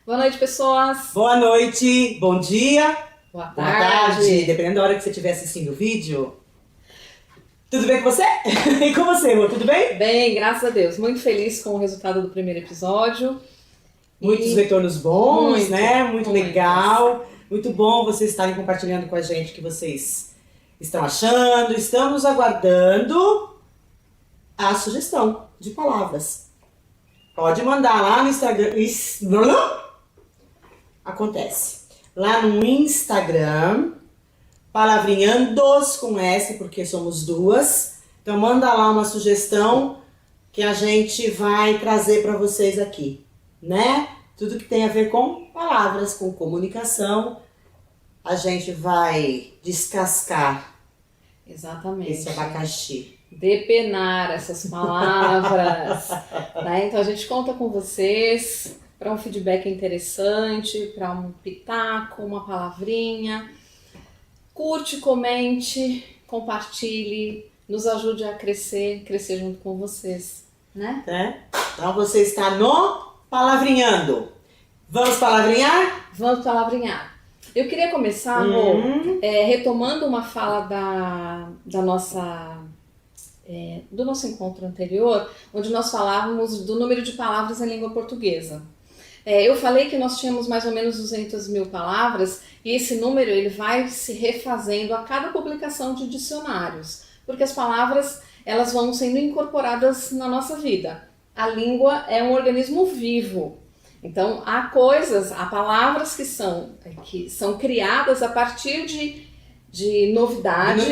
Boa noite, pessoas. Boa noite, bom dia, Boa boa tarde. tarde, dependendo da hora que você estiver assistindo o vídeo. Tudo bem com você? E com você, Rô? Tudo bem? Bem, graças a Deus. Muito feliz com o resultado do primeiro episódio. Muitos retornos bons, né? Muito muitos. legal. Muito bom vocês estarem compartilhando com a gente o que vocês estão achando. Estamos aguardando a sugestão de palavras. Pode mandar lá no Instagram. Acontece. Lá no Instagram, palavrinhandos com S, porque somos duas. Então manda lá uma sugestão que a gente vai trazer para vocês aqui, né? Tudo que tem a ver com palavras, com comunicação, a gente vai descascar Exatamente. esse abacaxi. Depenar essas palavras. Né? Então a gente conta com vocês para um feedback interessante, para um pitaco, uma palavrinha. Curte, comente, compartilhe, nos ajude a crescer junto com vocês, né? Então você está no Palavrinhando. Vamos palavrinhar? Vamos palavrinhar. Eu queria começar, Rô, retomando uma fala da nossa, do nosso encontro anterior, onde nós falávamos do número de palavras em língua portuguesa. Eu falei que nós tínhamos mais ou menos 200 mil palavras e esse número ele vai se refazendo a cada publicação de dicionários, porque as palavras elas vão sendo incorporadas na nossa vida. A língua é um organismo vivo, então há palavras que são criadas a partir de novidades.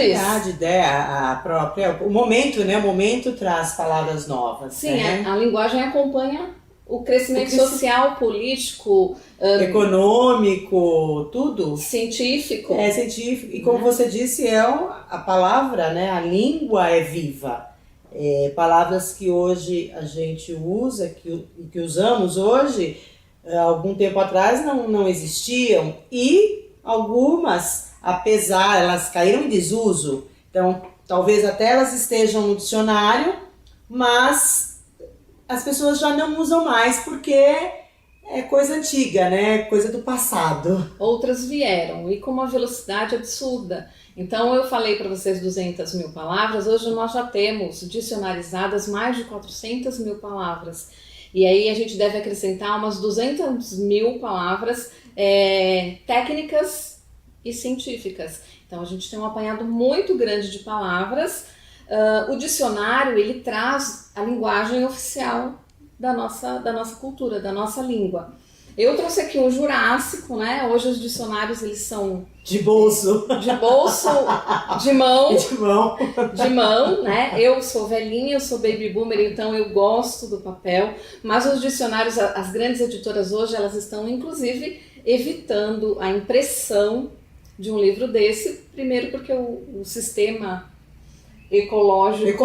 A própria, o momento, né? O momento traz palavras novas. Sim, né? a linguagem acompanha o crescimento social, político, econômico, tudo. científico. É científico. E como você disse, a palavra, né? A língua é viva. Palavras que hoje a gente usa, que usamos hoje, algum tempo atrás não existiam. E algumas, apesar, elas caíram em desuso. Então, talvez até elas estejam no dicionário, mas as pessoas já não usam mais porque é coisa antiga, né? Coisa do passado. Outras vieram e com uma velocidade absurda. Então eu falei para vocês 200 mil palavras, hoje nós já temos dicionarizadas mais de 400 mil palavras. E aí a gente deve acrescentar umas 200 mil palavras técnicas e científicas. Então a gente tem um apanhado muito grande de palavras. O dicionário ele traz a linguagem oficial da nossa cultura, da nossa língua. Eu trouxe aqui um Jurássico, né? Hoje os dicionários eles são de bolso, de mão, de mão, né? Eu sou velhinha, eu sou baby boomer, então eu gosto do papel. Mas os dicionários, as grandes editoras hoje, elas estão inclusive evitando a impressão de um livro desse, primeiro porque o sistema ecológico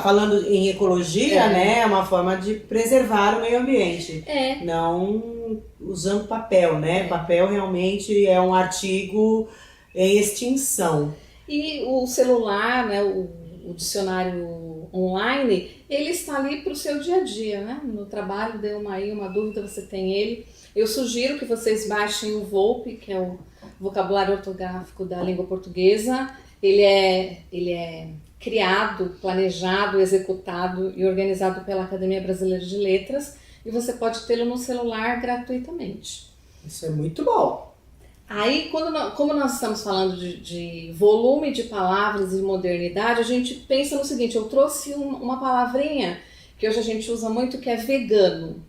falando em ecologia, né, é uma forma de preservar o meio ambiente, não usando papel, né, papel realmente é um artigo em extinção. E o celular, né, o dicionário online, ele está ali para o seu dia a dia, né, no trabalho deu uma dúvida, você tem ele. Eu sugiro que vocês baixem o VOLP, que é o vocabulário ortográfico da língua portuguesa. Ele é criado, planejado, executado e organizado pela Academia Brasileira de Letras e você pode tê-lo no celular gratuitamente. Isso é muito bom. Aí, como nós estamos falando de volume de palavras e modernidade, a gente pensa no seguinte, eu trouxe uma palavrinha que hoje a gente usa muito que é vegano.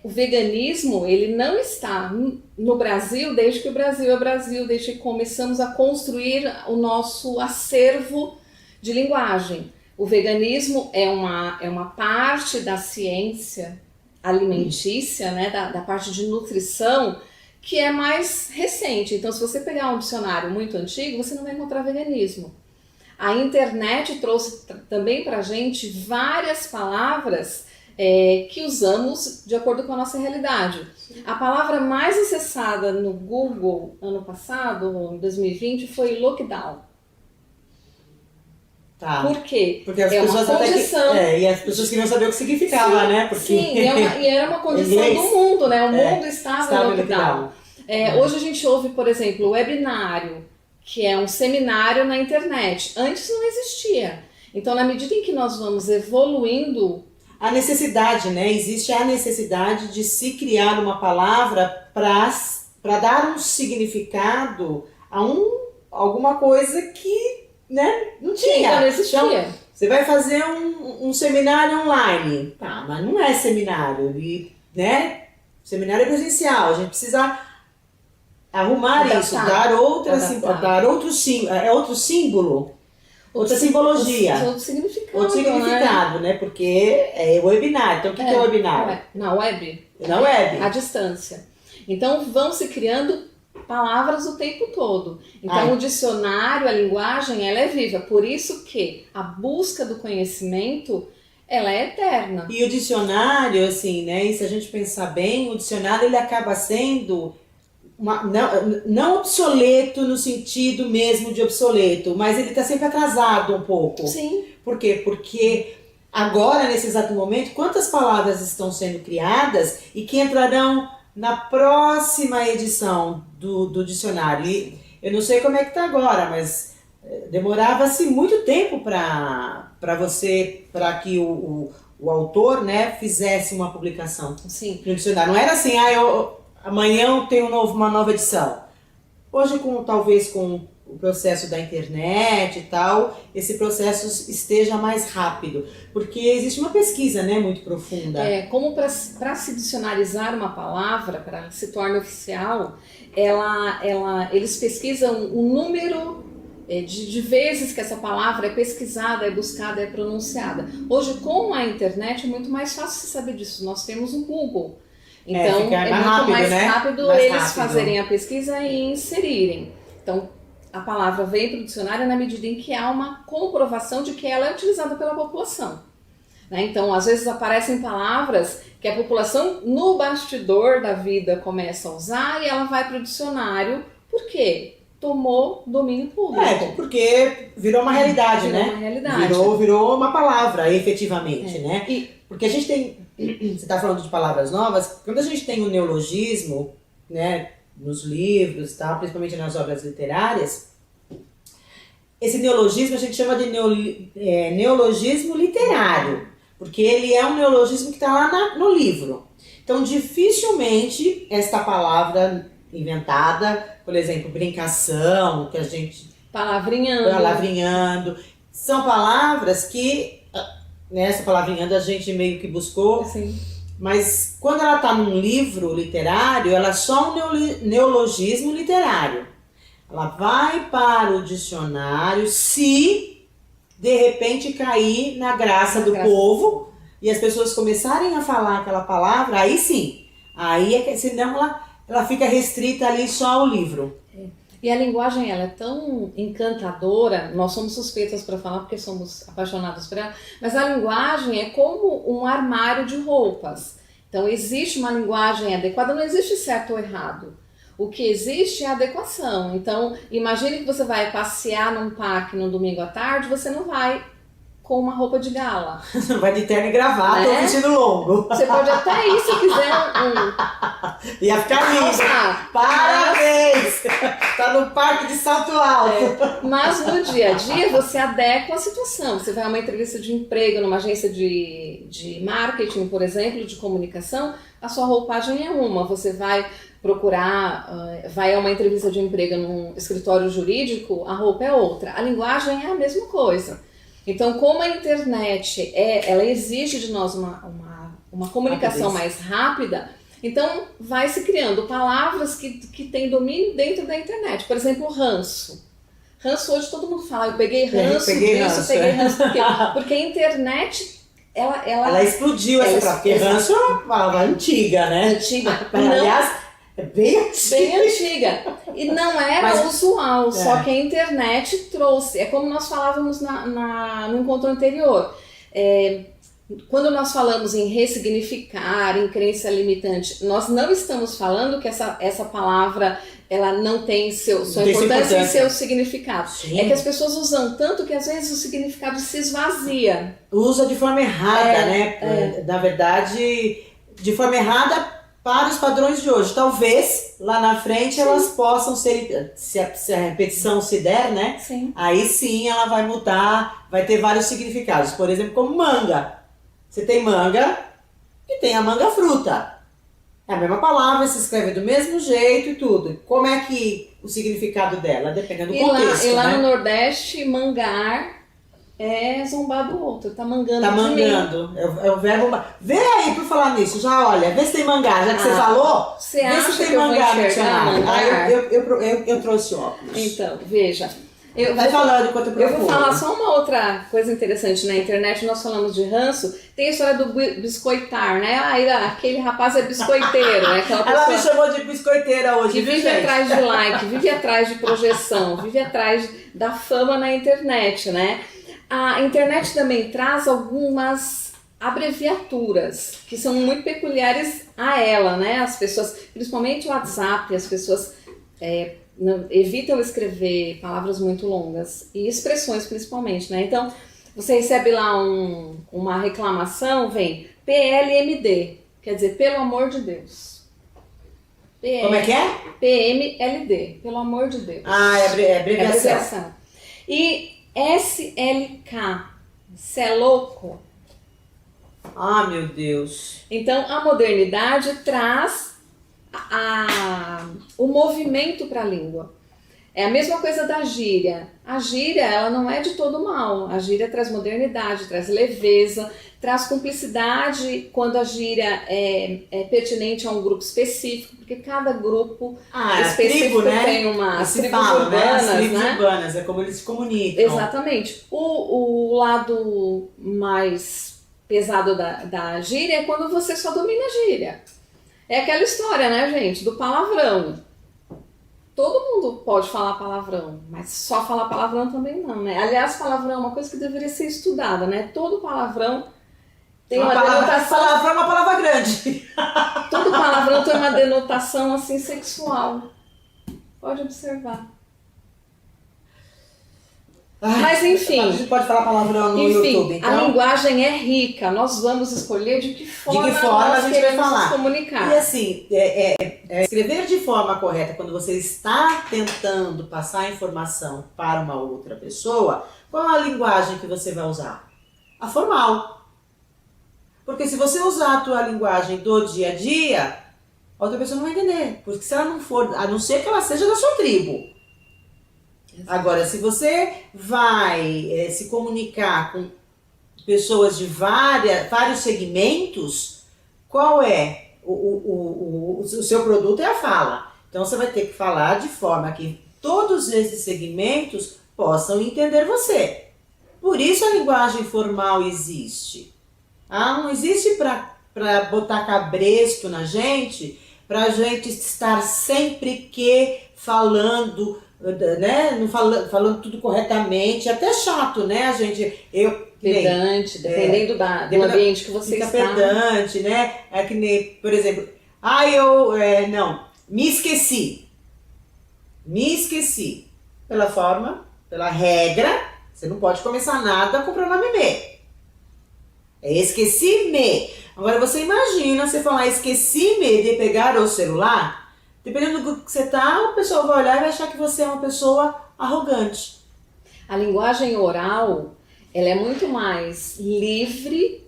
O veganismo ele não está no Brasil desde que o Brasil é Brasil, desde que começamos a construir o nosso acervo de linguagem. O veganismo é uma parte da ciência alimentícia, né, da parte de nutrição, que é mais recente. Então, se você pegar um dicionário muito antigo, você não vai encontrar veganismo. A internet trouxe também para a gente várias palavras que usamos de acordo com a nossa realidade. A palavra mais acessada no Google ano passado, em 2020, foi lockdown. Tá. Por quê? Porque as É uma pessoas até condição. e as pessoas queriam saber o que significava, Sim, né? Porque sim, e era uma condição inglês, do mundo, né? O mundo estava estava em em lockdown. lockdown. Hoje a gente ouve, por exemplo, o webinário, que é um seminário na internet. Antes não existia. Então, na medida em que nós vamos evoluindo... A necessidade, né? Existe a necessidade de se criar uma palavra para dar um significado a alguma coisa que, né, não tinha. Não existia. Então, você vai fazer um seminário online. Tá, mas não é seminário. Né? Seminário é presencial. A gente precisa arrumar Adaptar. isso, dar outro símbolo. Outra simbologia. Outro significado. Outro significado, né? Porque é webinar. Então, o que é webinar? Na web. Na web. À distância. Então, vão se criando palavras o tempo todo. Então, o dicionário, a linguagem, ela é viva. Por isso que a busca do conhecimento, ela é eterna. E o dicionário, assim, né? E se a gente pensar bem, o dicionário, ele acaba sendo... não obsoleto no sentido mesmo de obsoleto, mas ele está sempre atrasado um pouco. Sim. Por quê? Porque agora, nesse exato momento, quantas palavras estão sendo criadas e que entrarão na próxima edição do dicionário? E eu não sei como é que está agora, mas demorava-se muito tempo para que o autor, né, fizesse uma publicação. Sim. No dicionário. Não era assim, amanhã eu tenho uma nova edição. Hoje, talvez com o processo da internet e tal, esse processo esteja mais rápido. Porque existe uma pesquisa, né, muito profunda. Como para se dicionarizar uma palavra, para se tornar oficial, eles pesquisam o número de vezes que essa palavra é pesquisada, é buscada, é pronunciada. Hoje, com a internet, é muito mais fácil se saber disso. Nós temos um Google. Então, é muito mais rápido eles fazerem a pesquisa e inserirem. Então, a palavra vem para o dicionário na medida em que há uma comprovação de que ela é utilizada pela população. Né? Então, às vezes aparecem palavras que a população, no bastidor da vida, começa a usar e ela vai para o dicionário. Por quê? Tomou domínio público. Porque virou uma realidade, né? Uma realidade. Virou uma palavra, efetivamente, né? Porque a gente tem... Você está falando de palavras novas. Quando a gente tem o neologismo, né, nos livros, tá, principalmente nas obras literárias, esse neologismo a gente chama de neologismo literário, porque ele é um neologismo que está lá no livro. Então, dificilmente esta palavra inventada, por exemplo, brincação, que a gente... Palavrinhando. São palavras que... Essa palavrinha a gente meio que buscou, Sim. Mas quando ela está num livro literário, ela é só um neologismo literário. Ela vai para o dicionário se de repente cair na graça do povo e as pessoas começarem a falar aquela palavra, aí sim. Aí senão ela fica restrita ali só ao livro. E a linguagem, ela é tão encantadora, nós somos suspeitas para falar porque somos apaixonados por ela, mas a linguagem é como um armário de roupas. Então existe uma linguagem adequada, não existe certo ou errado. O que existe é a adequação. Então imagine que você vai passear num parque no domingo à tarde, você não vai com uma roupa de gala. Vai de terno e gravata ou vestido longo. Você pode até ir se quiser Ia ficar lindo. Parabéns! Tá no parque de salto alto. Mas no dia a dia você adequa a situação. Você vai a uma entrevista de emprego numa agência de marketing, por exemplo, de comunicação, a sua roupagem é uma. Você vai vai a uma entrevista de emprego num escritório jurídico, a roupa é outra. A linguagem é a mesma coisa. Então, como a internet ela exige de nós uma comunicação mais rápida, então vai se criando palavras que têm domínio dentro da internet. Por exemplo, ranço. Ranço hoje todo mundo fala, eu peguei ranço peguei ranço. Por quê? Porque a internet, ela explodiu essa palavra, porque ranço é uma palavra antiga, né? Antiga. Aliás, é bem antiga. Bem antiga. E não era usual, só que a internet trouxe. É como nós falávamos no encontro anterior. Quando nós falamos em ressignificar, em crença limitante, nós não estamos falando que essa palavra ela não tem sua Tem importância e importância. seu significado. Sim. É que as pessoas usam tanto que às vezes o significado se esvazia. Usa de forma errada, né? Na verdade, de forma errada para os padrões de hoje. Talvez lá na frente elas possam ser, se a repetição se der, né? Sim. Aí sim ela vai mudar, vai ter vários significados. Por exemplo, como manga. Você tem manga e tem a manga fruta. É a mesma palavra, se escreve do mesmo jeito e tudo. Como é que o significado dela? Dependendo do contexto, E lá né? no Nordeste, mangar é zombar do outro. Tá mangando Tá de mim. mangando. É o verbo. Vê aí por falar nisso. Já olha, vê se tem mangá. Já que você falou, Você vê acha se tem que eu vou mangá no enxergar dicionário. mangar? Eu trouxe óculos. Então, veja. Eu Vai vou- falando enquanto eu Eu procuro. vou falar só uma outra coisa interessante. Na internet nós falamos de ranço. Tem a história do biscoitar, né? Aquele rapaz é biscoiteiro, né? Aquela Ela me pessoa chamou de biscoiteira hoje, que viu, vive gente? atrás de like, vive atrás de projeção, vive atrás da fama na internet, né? A internet também traz algumas abreviaturas que são muito peculiares a ela, né? As pessoas, principalmente o WhatsApp, as pessoas evitam escrever palavras muito longas e expressões principalmente, né? Então, você recebe lá uma reclamação, vem PLMD, quer dizer, pelo amor de Deus. Como é que é? PMLD, pelo amor de Deus. Ah, é abreviação. Abreviação. E SLK, cê é louco? Ah, meu Deus. Então, a modernidade traz o movimento para a língua. É a mesma coisa da gíria. A gíria, ela não é de todo mal. A gíria traz modernidade, traz leveza, traz cumplicidade quando a gíria é pertinente a um grupo específico, porque cada grupo específico tribo, né? tem as Se tribos fala, né? urbanas, As tribos né? urbanas, é como eles se comunicam. Exatamente. O lado mais pesado da gíria é quando você só domina a gíria. É aquela história, né, gente, do palavrão. Todo mundo pode falar palavrão, mas só falar palavrão também não, né? Aliás, palavrão é uma coisa que deveria ser estudada, né? Todo palavrão tem uma denotação. Palavrão é uma palavra grande. Todo palavrão tem uma denotação assim sexual. Pode observar. Mas enfim. A gente pode falar palavrão no YouTube, A então. linguagem é rica. Nós vamos escolher de que forma, forma nós a gente vai queremos falar. nos comunicar. E assim, escrever de forma correta quando você está tentando passar a informação para uma outra pessoa, qual é a linguagem que você vai usar? A formal. Porque se você usar a tua linguagem do dia a dia, a outra pessoa não vai entender. Porque se ela não for, a não ser que ela seja da sua tribo. Agora, se você vai se comunicar com pessoas de vários segmentos, qual é o seu produto? É a fala. Então você vai ter que falar de forma que todos esses segmentos possam entender você. Por isso a linguagem formal existe. Não existe para botar cabresto na gente, para a gente estar sempre falando, né? Não falando tudo corretamente, até chato, né? A gente, pedante, dependendo do ambiente que você fica está. pedante, né? É que nem, por exemplo, me esqueci. Me esqueci. Pela forma, pela regra, você não pode começar nada com o pronome me. Esqueci-me. Agora você imagina você falar esqueci-me de pegar o celular. Dependendo do grupo que você tá, o pessoal vai olhar e vai achar que você é uma pessoa arrogante. A linguagem oral, ela é muito mais livre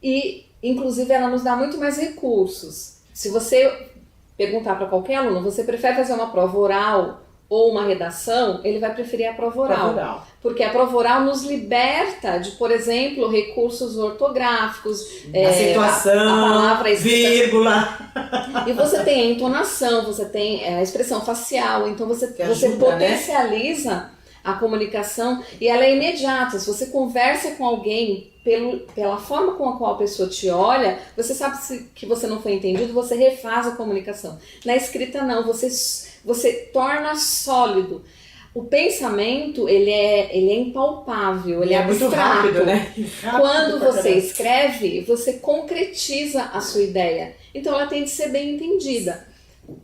e, inclusive, ela nos dá muito mais recursos. Se você perguntar para qualquer aluno, você prefere fazer uma prova oral ou uma redação, ele vai preferir a prova oral. Porque a prova oral nos liberta de, por exemplo, recursos ortográficos, acentuação, a palavra vírgula. E você tem a entonação, você tem a expressão facial, então você ajuda, potencializa, né, a comunicação e ela é imediata. Se você conversa com alguém pela forma com a qual a pessoa te olha, você sabe que você não foi entendido, você refaz a comunicação. Na escrita não, você torna sólido. O pensamento, ele é impalpável, ele é muito abstrato. rápido, né? Quando você escreve, você concretiza a sua ideia. Então ela tem de ser bem entendida.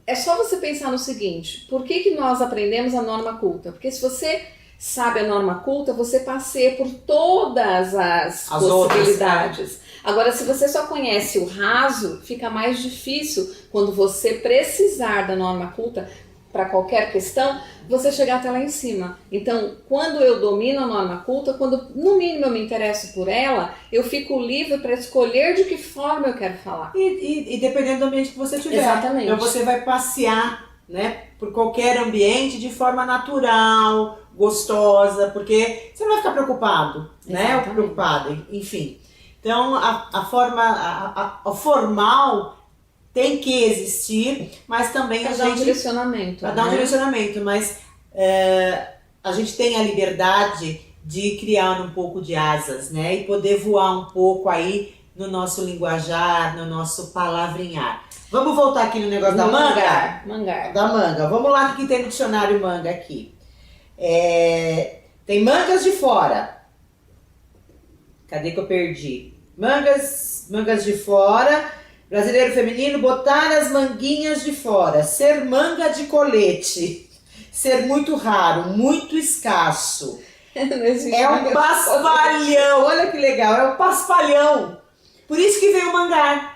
é só você pensar no seguinte, por que nós aprendemos a norma culta? Porque se você sabe a norma culta, você passeia por todas as possibilidades. Outras. Agora, se você só conhece o raso, fica mais difícil quando você precisar da norma culta para qualquer questão, você chegar até lá em cima. Então, quando eu domino a norma culta, quando no mínimo eu me interesso por ela, eu fico livre para escolher de que forma eu quero falar. E dependendo do ambiente que você tiver. Exatamente. Então você vai passear, né, por qualquer ambiente de forma natural, gostosa, porque você não vai ficar preocupado, né? Ou preocupada, enfim. Então a formal tem que existir, mas também Para a dar um gente... direcionamento. Para dar um direcionamento, mas a gente tem a liberdade de criar um pouco de asas, né? E poder voar um pouco aí no nosso linguajar, no nosso palavrinhar. Vamos voltar aqui no negócio da manga? Mangar. Da manga. Vamos lá, o que tem no dicionário manga aqui. Tem mangas de fora. Cadê que eu perdi? Mangas de fora. Brasileiro feminino, botar as manguinhas de fora. Ser manga de colete. Ser muito raro, muito escasso. É um paspalhão. Olha que legal, é um paspalhão. Por isso que veio o mangar.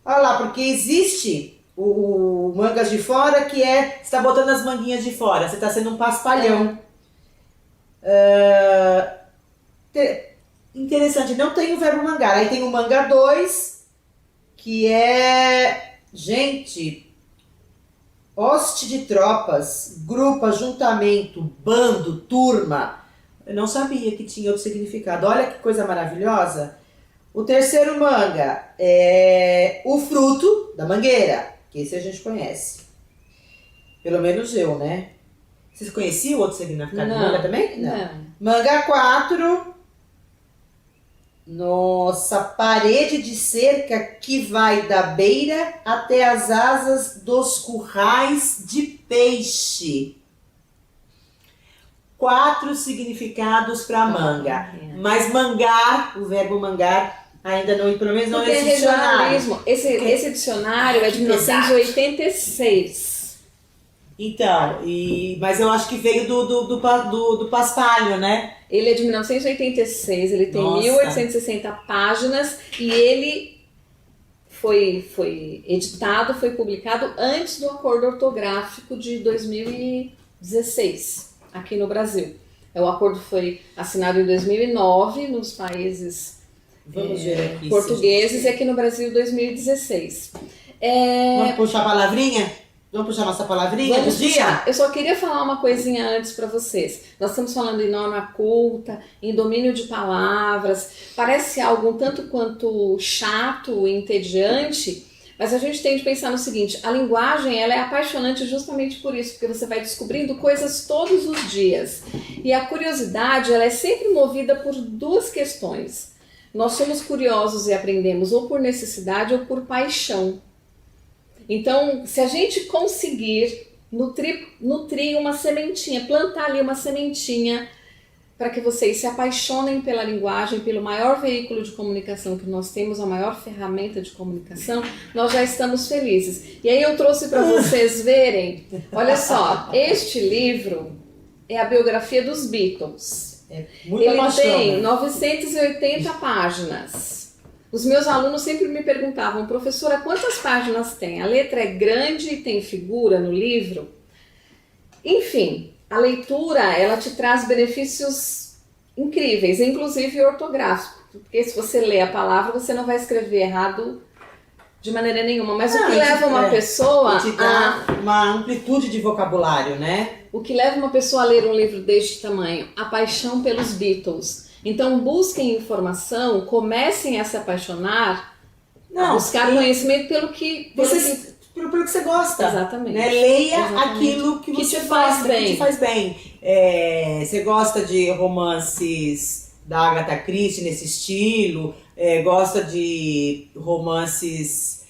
Olha lá, porque existe o mangas de fora, que você está botando as manguinhas de fora. Você está sendo um paspalhão. Interessante, não tem o verbo mangar. Aí tem o manga 2, que gente, hoste de tropas, grupo, ajuntamento, bando, turma. Eu não sabia que tinha outro significado. Olha que coisa maravilhosa. O terceiro manga é o fruto da mangueira, que esse a gente conhece. Pelo menos eu, né? Vocês conheciam o outro significado de manga também? Não. Manga 4. Nossa, parede de cerca que vai da beira até as asas dos currais de peixe. 4 significados para manga. Mas mangar, o verbo mangar, ainda não, pelo menos não é dicionário. Esse dicionário é de 1986. Então, mas eu acho que veio do paspalho, né? Ele é de 1986, ele tem 1860 páginas e ele foi editado, foi publicado antes do acordo ortográfico de 2016, aqui no Brasil. O acordo foi assinado em 2009 nos países portugueses e aqui no Brasil 2016. Vamos puxar a palavrinha? Vamos puxar nossa palavrinha do dia? Eu só queria falar uma coisinha antes para vocês. Nós estamos falando em norma culta, em domínio de palavras. Parece algo um tanto quanto chato e entediante, mas a gente tem de pensar no seguinte: a linguagem ela é apaixonante justamente por isso, porque você vai descobrindo coisas todos os dias. E a curiosidade ela é sempre movida por 2 questões. Nós somos curiosos e aprendemos ou por necessidade ou por paixão. Então, se a gente conseguir nutrir uma sementinha, plantar ali uma sementinha para que vocês se apaixonem pela linguagem, pelo maior veículo de comunicação que nós temos, a maior ferramenta de comunicação, nós já estamos felizes. E aí eu trouxe para vocês verem, olha só, este livro é a biografia dos Beatles. Ele tem 980 páginas. Os meus alunos sempre me perguntavam: professora, quantas páginas tem? A letra é grande e tem figura no livro? Enfim, a leitura, ela te traz benefícios incríveis, inclusive ortográfico. Porque se você lê a palavra, você não vai escrever errado de maneira nenhuma. Mas o que leva uma pessoa te dá uma amplitude de vocabulário, né? O que leva uma pessoa a ler um livro deste tamanho? A paixão pelos Beatles. Então busquem informação, comecem a se apaixonar, a buscar conhecimento pelo que você gosta. Exatamente. Né? Leia aquilo que você gosta, que te faz bem. Você gosta de romances da Agatha Christie nesse estilo, gosta de romances...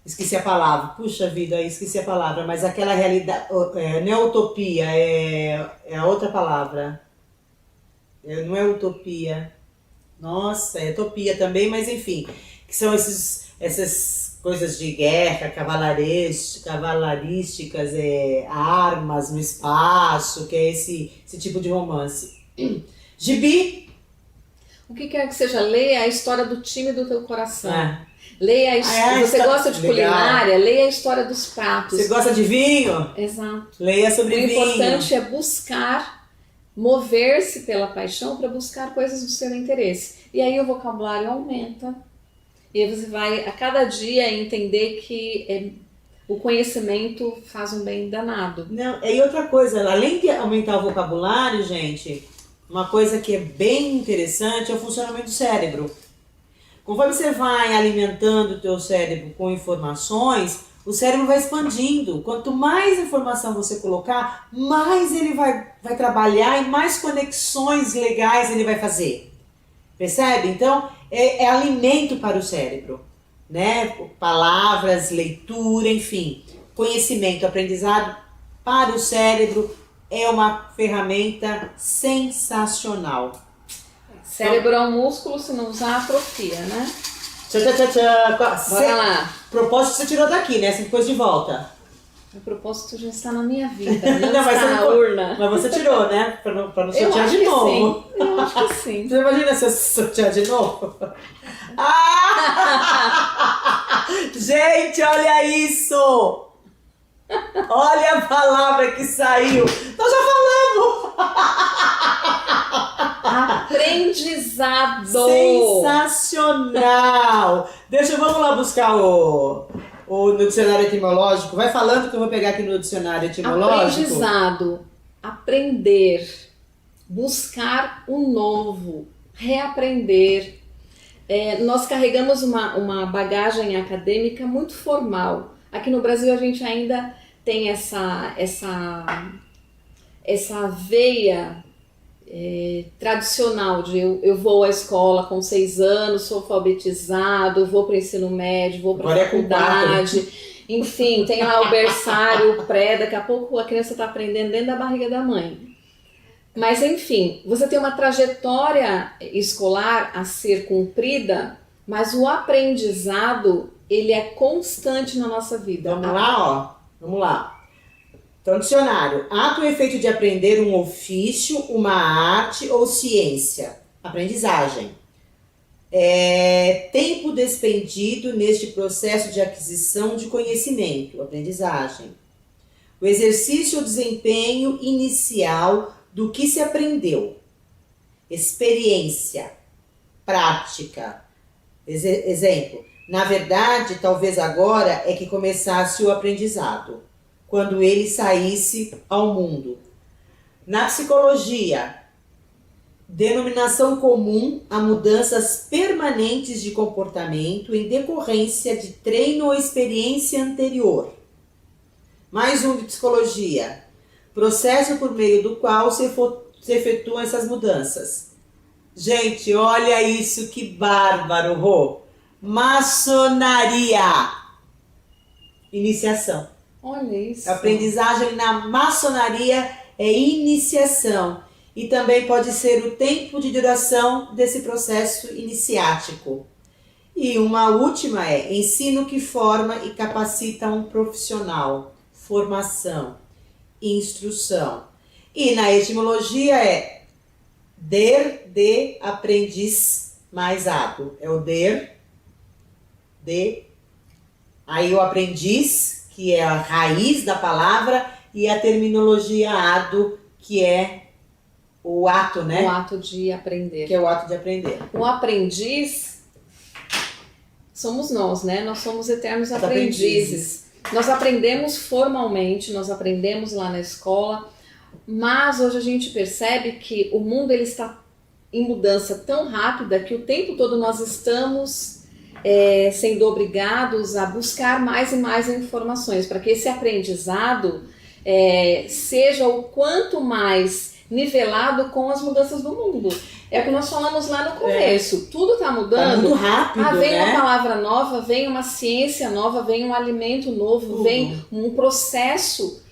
esqueci a palavra, puxa vida, esqueci a palavra, mas aquela realidade, não é utopia, é a outra palavra. Não é utopia. Nossa, é utopia também, mas enfim. Que são essas coisas de guerra, cavalarísticas, armas no espaço, que é esse tipo de romance. Gibi. O que quer que seja, leia a história do time do teu coração. Leia Você gosta de culinária, leia a história dos pratos. Você gosta de vinho? Exato. Leia sobre vinho. O importante é buscar, mover-se pela paixão para buscar coisas do seu interesse. E aí o vocabulário aumenta. E aí você vai, a cada dia, entender que o conhecimento faz um bem danado. Não, e outra coisa, além de aumentar o vocabulário, gente, uma coisa que é bem interessante é o funcionamento do cérebro. Conforme você vai alimentando o teu cérebro com informações, o cérebro vai expandindo. Quanto mais informação você colocar, mais ele vai trabalhar e mais conexões legais ele vai fazer. Percebe? Então, é alimento para o cérebro, né? Palavras, leitura, enfim. Conhecimento, aprendizado para o cérebro é uma ferramenta sensacional. Cérebro é um músculo, se não usar, atrofia, né? Bora lá. Propósito você tirou daqui, né? Você depois de volta. O propósito já está na minha vida, não, Não, está na urna. Mas você tirou, né? Pra não sortear de novo. Sim. Eu acho que sim. Você imagina se eu sortear de novo? Gente, olha isso! Olha a palavra que saiu! Nós já falamos! Aprendizado! Sensacional! Vamos lá buscar no dicionário etimológico. Vai falando que eu vou pegar aqui no dicionário etimológico. Aprendizado, aprender, buscar o novo, reaprender. Nós carregamos uma bagagem acadêmica muito formal. Aqui no Brasil a gente ainda tem essa veia tradicional de eu vou à escola com 6 anos, sou alfabetizado, vou para o ensino médio, vou para a faculdade, enfim, tem lá o berçário, o pré, daqui a pouco a criança está aprendendo dentro da barriga da mãe. Mas enfim, você tem uma trajetória escolar a ser cumprida, mas o aprendizado, ele é constante na nossa vida. Vamos lá. Então, dicionário. Ato ou efeito de aprender um ofício, uma arte ou ciência. Aprendizagem. Tempo despendido neste processo de aquisição de conhecimento. Aprendizagem. O exercício ou desempenho inicial do que se aprendeu. Experiência. Prática. Exemplo. Na verdade, talvez agora é que começasse o aprendizado, quando ele saísse ao mundo. Na psicologia, denominação comum a mudanças permanentes de comportamento em decorrência de treino ou experiência anterior. Mais um de psicologia, processo por meio do qual se efetuam essas mudanças. Gente, olha isso, que bárbaro, Rô! Maçonaria. Iniciação. Olha isso. Aprendizagem na maçonaria é iniciação. E também pode ser o tempo de duração desse processo iniciático. E uma última ensino que forma e capacita um profissional. Formação. Instrução. E na etimologia der, de, aprendiz, mais ado. É o der, de, aí o aprendiz, que é a raiz da palavra, e a terminologia ado, que é o ato, né? O ato de aprender. Que é o ato de aprender. O aprendiz somos nós, né? Nós somos eternos aprendizes. Nós aprendemos formalmente, nós aprendemos lá na escola, mas hoje a gente percebe que o mundo ele está em mudança tão rápida que o tempo todo nós estamos sendo obrigados a buscar mais e mais informações para que esse aprendizado seja o quanto mais nivelado com as mudanças do mundo. É o que nós falamos lá no começo. Tudo está mudando. Tá muito rápido, vem né? uma palavra nova, vem uma ciência nova, vem um alimento novo, vem um processo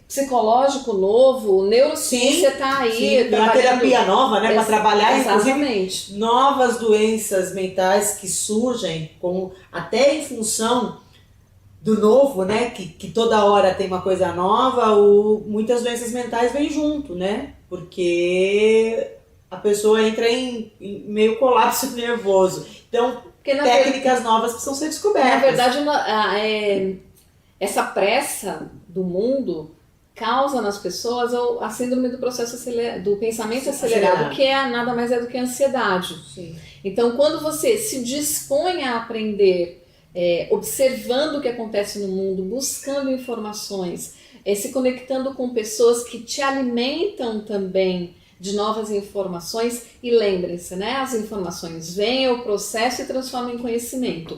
psicológico novo, neurociência está aí. Sim, uma terapia nova, né, para trabalhar, exatamente, inclusive, novas doenças mentais que surgem, até em função do novo, né, que toda hora tem uma coisa nova, muitas doenças mentais vêm junto, né, porque a pessoa entra em meio colapso nervoso. Então, técnicas novas precisam ser descobertas. Na verdade, essa pressa do mundo causa nas pessoas a síndrome do processo do pensamento acelerado, que nada mais é do que a ansiedade. Sim. Então, quando você se dispõe a aprender, observando o que acontece no mundo, buscando informações, se conectando com pessoas que te alimentam também de novas informações, e lembrem-se, né, as informações vêm, o processo e transformam em conhecimento.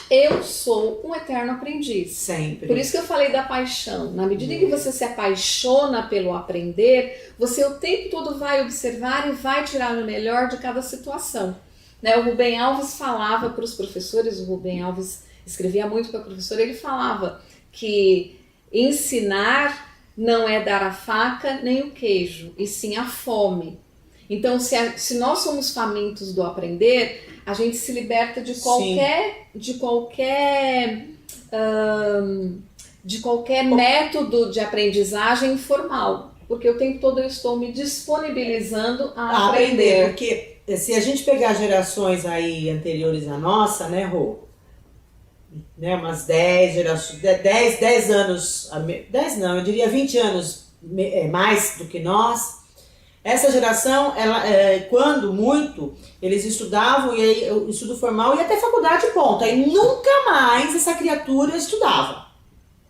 Eu sou um eterno aprendiz. Sempre. Por isso que eu falei da paixão. Na medida em que você se apaixona pelo aprender, você o tempo todo vai observar e vai tirar o melhor de cada situação. Né? O Rubem Alves falava para os professores, o Rubem Alves escrevia muito para o professor, ele falava que ensinar não é dar a faca nem o queijo, e sim a fome. Então, se nós somos famintos do aprender, a gente se liberta de qualquer método de aprendizagem informal, porque o tempo todo eu estou me disponibilizando a aprender. Porque se a gente pegar gerações aí anteriores à nossa, né, Rô? Né, umas 10 gerações, 10 anos, 10 não, eu diria 20 anos mais do que nós. Essa geração, quando muito, eles estudavam, e aí, o estudo formal ia até faculdade, ponto. Aí nunca mais essa criatura estudava.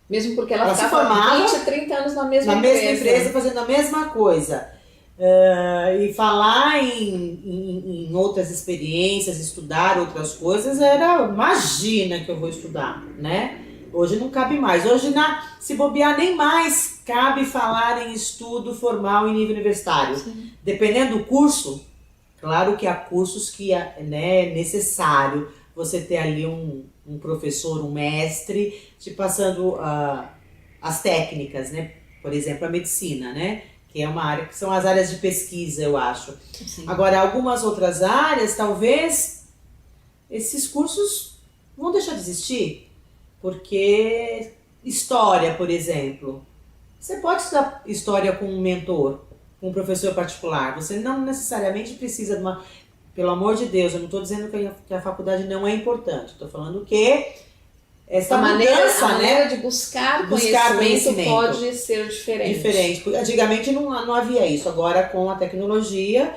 Mesmo porque ela ficava 20, 30 anos na mesma empresa, fazendo a mesma coisa. E falar em outras experiências, estudar outras coisas, imagina que eu vou estudar, né? Hoje não cabe mais. Hoje, se bobear, nem mais cabe falar em estudo formal em nível universitário. Sim. Dependendo do curso, claro que há cursos que é necessário você ter ali um professor, um mestre, te passando as técnicas, né? Por exemplo, a medicina, né? Que é uma área, que são as áreas de pesquisa, eu acho. Sim. Agora, algumas outras áreas, talvez, esses cursos vão deixar de existir. Porque história, por exemplo, você pode estudar história com um mentor, com um professor particular. Você não necessariamente precisa de uma... Pelo amor de Deus, eu não estou dizendo que a faculdade não é importante. Estou falando que essa maneira de buscar conhecimento pode ser diferente. Antigamente não havia isso. Agora, com a tecnologia,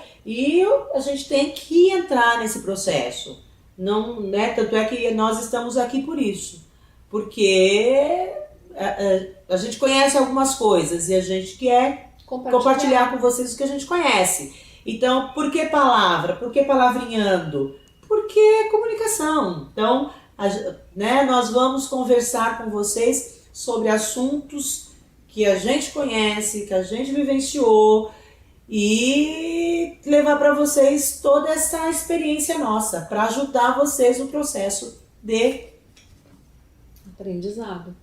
a gente tem que entrar nesse processo. Não, né? Tanto é que nós estamos aqui por isso. Porque a gente conhece algumas coisas e a gente quer compartilhar com vocês o que a gente conhece. Então, por que palavra? Por que palavrinhando? Porque é comunicação. Então, nós vamos conversar com vocês sobre assuntos que a gente conhece, que a gente vivenciou e levar para vocês toda essa experiência nossa, para ajudar vocês no processo de aprendizado.